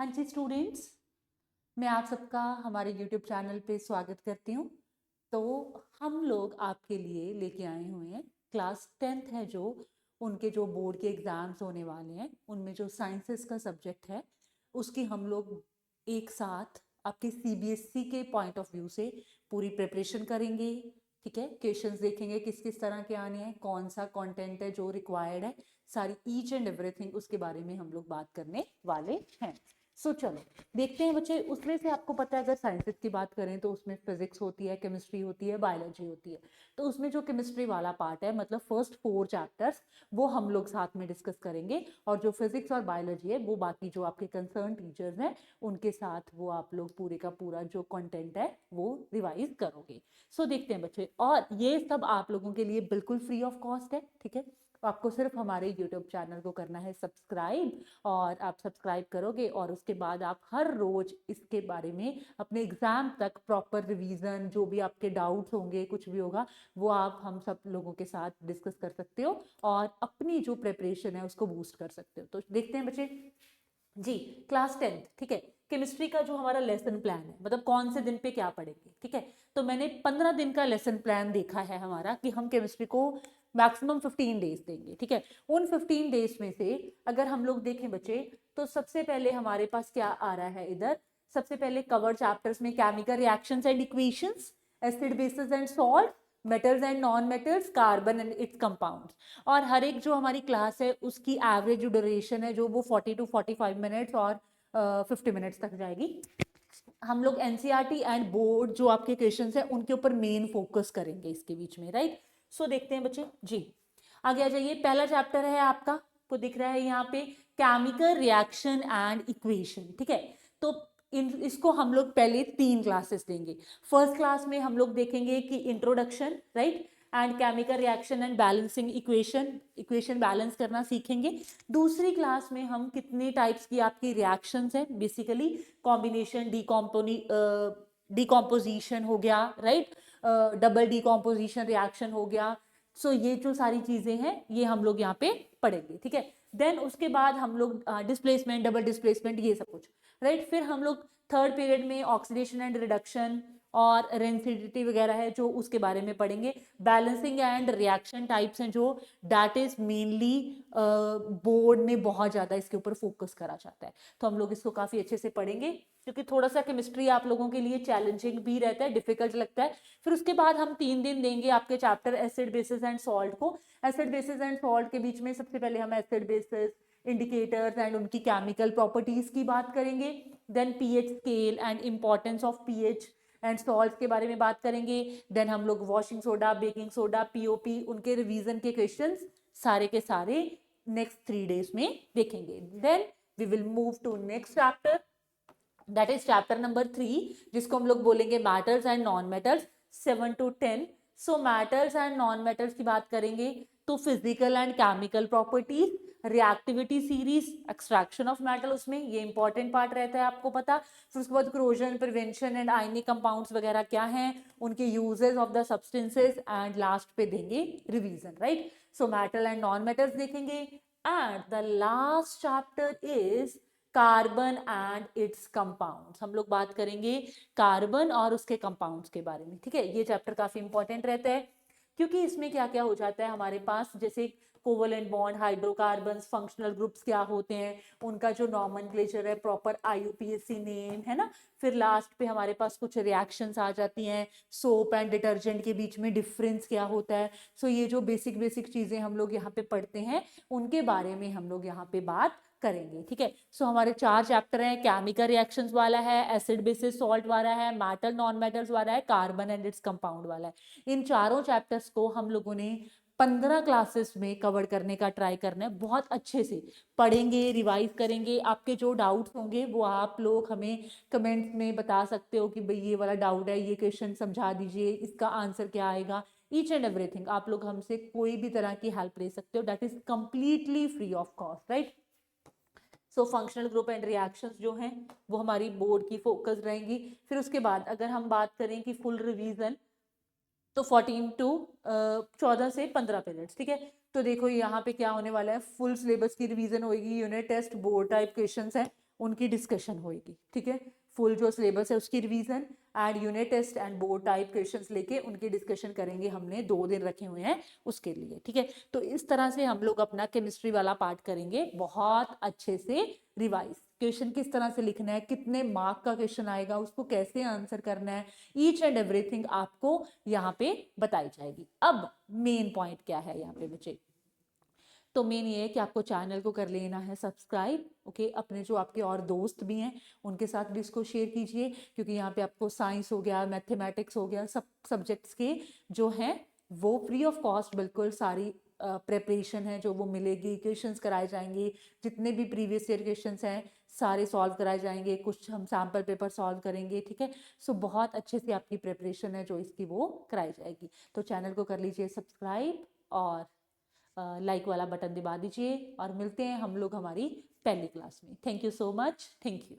हाँ जी स्टूडेंट्स, मैं आप सबका हमारे YouTube चैनल पे स्वागत करती हूँ। तो हम लोग आपके लिए लेके आए हुए हैं क्लास 10th है जो उनके जो बोर्ड के एग्ज़ाम्स होने वाले हैं, उनमें जो साइंसेस का सब्जेक्ट है उसकी हम लोग एक साथ आपके CBSE के पॉइंट ऑफ व्यू से पूरी प्रिपरेशन करेंगे। ठीक है, क्वेश्चंस देखेंगे किस किस तरह के आने हैं, कौन सा कंटेंट है जो रिक्वायर्ड है, सारी ईच एंड एवरीथिंग उसके बारे में हम लोग बात करने वाले हैं। चलो देखते हैं बच्चे। उसमें से आपको पता है अगर साइंसेस की बात करें तो उसमें फिजिक्स होती है, केमिस्ट्री होती है, बायोलॉजी होती है। तो उसमें जो केमिस्ट्री वाला पार्ट है, मतलब फर्स्ट 4 चैप्टर्स, वो हम लोग साथ में डिस्कस करेंगे। और जो फिजिक्स और बायोलॉजी है वो बाकी जो आपके कंसर्न टीचर्स हैं उनके साथ वो आप लोग पूरे का पूरा जो कंटेंट है वो रिवाइज करोगे। देखते हैं बच्चे, और ये सब आप लोगों के लिए बिल्कुल फ्री ऑफ कॉस्ट है। ठीक है, तो आपको सिर्फ हमारे यूट्यूब चैनल को करना है सब्सक्राइब, और आप सब्सक्राइब करोगे और उसके बाद आप हर रोज इसके बारे में अपने एग्जाम तक प्रॉपर रिवीजन, जो भी आपके डाउट्स होंगे, कुछ भी होगा, वो आप हम सब लोगों के साथ डिस्कस कर सकते हो और अपनी जो प्रिपरेशन है उसको बूस्ट कर सकते हो। तो देखते हैं बच्चे जी, क्लास 10th, ठीक है, केमिस्ट्री का जो हमारा लेसन प्लान है, मतलब कौन से दिन पे क्या पढ़ेंगे। ठीक है, तो मैंने 15 दिन का लेसन प्लान देखा है हमारा कि हम केमिस्ट्री को मैक्सिमम 15 डेज देंगे। ठीक है, उन 15 डेज में से अगर हम लोग देखें बच्चे, तो सबसे पहले हमारे पास क्या आ रहा है इधर। सबसे पहले कवर चैप्टर्स में chemical reactions and equations, acid bases and salt, metals and non metals, carbon and its compounds. और हर एक जो हमारी क्लास है उसकी एवरेज ड्यूरेशन है जो वो 40 to 45 मिनट्स और 50 मिनट्स तक जाएगी। हम लोग एनसीईआरटी एंड बोर्ड जो आपके क्वेश्चंस है उनके ऊपर मेन फोकस करेंगे इसके बीच में, राइट। देखते हैं बच्चे जी, आगे आ जाइए। पहला चैप्टर है आपका, को दिख रहा है यहाँ पे, केमिकल रिएक्शन एंड इक्वेशन। ठीक है, तो इसको हम लोग पहले 3 क्लासेस देंगे। फर्स्ट क्लास में हम लोग देखेंगे कि introduction, right, and chemical reaction and balancing equation balance करना सीखेंगे। दूसरी क्लास में हम कितने टाइप्स की आपकी रिएक्शंस हैं, बेसिकली कॉम्बिनेशन, डिकॉम्पोजिशन हो गया, राइट, डबल डिकॉम्पोजिशन रिएक्शन हो गया। ये जो सारी चीजें हैं ये हम लोग यहाँ पे पढ़ेंगे। ठीक है, देन उसके बाद हम लोग डिस्प्लेसमेंट, डबल डिस्प्लेसमेंट, ये सब कुछ, राइट। फिर हम लोग थर्ड पीरियड में ऑक्सीडेशन एंड रिडक्शन और रेंसिडिटी वगैरह है जो उसके बारे में पढ़ेंगे। बैलेंसिंग एंड रिएक्शन टाइप्स हैं जो दैट इज मेनली बोर्ड में बहुत ज्यादा इसके ऊपर फोकस करा जाता है, तो हम लोग इसको काफी अच्छे से पढ़ेंगे क्योंकि थोड़ा सा केमिस्ट्री आप लोगों के लिए चैलेंजिंग भी रहता है, डिफिकल्ट लगता है। फिर उसके बाद हम 3 दिन देंगे आपके chapter acid bases and salt को। एसिड बेसिस एंड सॉल्ट के बीच में सबसे पहले हम एसिड बेसिस, इंडिकेटर्स एंड उनकी केमिकल प्रॉपर्टीज की बात करेंगे। Then pH scale and importance of pH and salt के बारे में बात करेंगे। देन हम लोग washing soda, baking soda, POP, उनके रिवीजन के क्वेश्चंस सारे के सारे नेक्स्ट 3 डेज में देखेंगे। Then we will move to next chapter, that is chapter number 3, जिसको हम लोग बोलेंगे matters and non matters, 7 to 10। Matters and non matters की बात करेंगे तो physical and chemical properties, reactivity series, extraction of metal, उसमें ये इंपॉर्टेंट पार्ट रहता है आपको पता। फिर उसके बाद corrosion, prevention and ionic compounds वगैरह क्या हैं, उनके uses of the substances, and last पे देंगे revision, right. Metal and non matters देखेंगे। And the last chapter is carbon and its compounds. हम लोग बात करेंगे कार्बन और उसके कंपाउंड्स के बारे में। ठीक है, ये चैप्टर काफी इंपॉर्टेंट रहता है क्योंकि इसमें क्या क्या हो जाता है हमारे पास, जैसे covalent bond, hydrocarbons, functional groups क्या होते हैं, उनका जो नॉमेनक्लेचर है, प्रॉपर आईयूपीएसी नेम है ना। फिर लास्ट पे हमारे पास कुछ रिएक्शंस आ जाती हैं, सोप एंड डिटर्जेंट के बीच में डिफरेंस क्या होता है। ये जो बेसिक बेसिक चीजें हम लोग यहाँ पे पढ़ते हैं उनके बारे में हम लोग यहाँ पे बात करेंगे। ठीक है, हमारे 4 चैप्टर हैं, केमिकल रिएक्शंस वाला है, एसिड बेसिस सॉल्ट वाला है, मेटल नॉन मेटल्स वाला है, कार्बन एंड इट्स कंपाउंड वाला है। इन चारों चैप्टर्स को हम लोगों ने 15 क्लासेस में कवर करने का ट्राई करना है, बहुत अच्छे से पढ़ेंगे, रिवाइज करेंगे। आपके जो डाउट्स होंगे वो आप लोग हमें कमेंट्स में बता सकते हो कि भाई ये वाला डाउट है, ये क्वेश्चन समझा दीजिए, इसका आंसर क्या आएगा। ईच एंड एवरीथिंग आप लोग हमसे कोई भी तरह की हेल्प ले सकते हो, that is completely free of cost, right. Functional group and reactions जो हैं वो हमारी बोर्ड की फोकस रहेंगी। फिर उसके बाद अगर हम बात करें कि फुल रिवीजन, तो 14 से 15 पीरियड्स। ठीक है, तो देखो यहाँ पे क्या होने वाला है, फुल सिलेबस की रिवीजन होगी, unit test, board type questions हैं, उनकी डिस्कशन होएगी, ठीक है। फुल जो सिलेबस है उसकी revision and unit test and board type questions लेके उनकी डिस्कशन करेंगे, हमने 2 दिन रखे हुए हैं उसके लिए, ठीक है। तो इस तरह से हम लोग अपना केमिस्ट्री वाला पार्ट करेंगे बहुत अच्छे से रिवाइज। क्वेश्चन किस तरह से लिखना है, कितने मार्क का क्वेश्चन आएगा, उसको कैसे आंसर करना है, ईच एंड एवरीथिंग आपको यहाँ पे बताई जाएगी। अब मेन पॉइंट क्या है यहाँ पे बच्चे, तो मेन ये है कि आपको चैनल को कर लेना है सब्सक्राइब, ओके। अपने जो आपके और दोस्त भी हैं उनके साथ भी इसको शेयर कीजिए, क्योंकि यहाँ पे आपको साइंस हो गया, मैथमेटिक्स हो गया, सब सब्जेक्ट्स के जो हैं वो फ्री ऑफ कॉस्ट बिल्कुल सारी प्रेपरेशन है जो वो मिलेगी, क्वेश्चंस कराए जाएंगे, जितने भी प्रीवियस ईयर क्वेश्चंस हैं सारे सॉल्व कराए जाएंगे, कुछ हम सैम्पल पेपर सॉल्व करेंगे, ठीक है। सो बहुत अच्छे से आपकी प्रेपरेशन है जो इसकी वो कराई जाएगी। तो चैनल को कर लीजिए सब्सक्राइब और लाइक वाला बटन दबा दीजिए, और मिलते हैं हम लोग हमारी पहली क्लास में। Thank you so much, thank you.